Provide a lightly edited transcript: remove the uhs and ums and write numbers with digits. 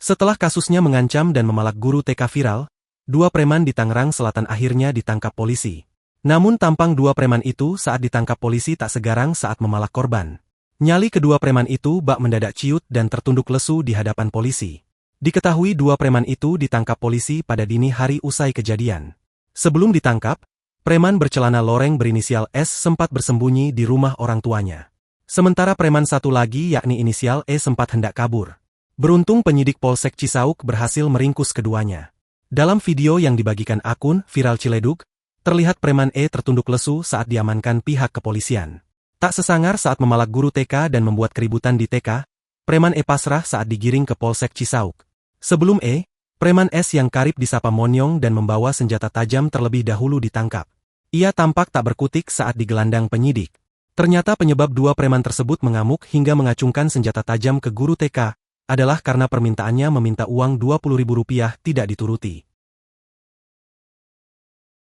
Setelah kasusnya mengancam dan memalak guru TK viral, dua preman di Tangerang Selatan akhirnya ditangkap polisi. Namun tampang dua preman itu saat ditangkap polisi tak segarang saat memalak korban. Nyali kedua preman itu bak mendadak ciut dan tertunduk lesu di hadapan polisi. Diketahui dua preman itu ditangkap polisi pada dini hari usai kejadian. Sebelum ditangkap, preman bercelana loreng berinisial S sempat bersembunyi di rumah orang tuanya. Sementara preman satu lagi yakni inisial E sempat hendak kabur. Beruntung penyidik Polsek Cisauk berhasil meringkus keduanya. Dalam video yang dibagikan akun viral Ciledug, terlihat preman E tertunduk lesu saat diamankan pihak kepolisian. Tak sesangar saat memalak guru TK dan membuat keributan di TK, preman E pasrah saat digiring ke Polsek Cisauk. Sebelum E, preman S yang karib disapa Monyong dan membawa senjata tajam terlebih dahulu ditangkap. Ia tampak tak berkutik saat digelandang penyidik. Ternyata penyebab dua preman tersebut mengamuk hingga mengacungkan senjata tajam ke guru TK adalah karena permintaannya meminta uang Rp20.000 tidak dituruti.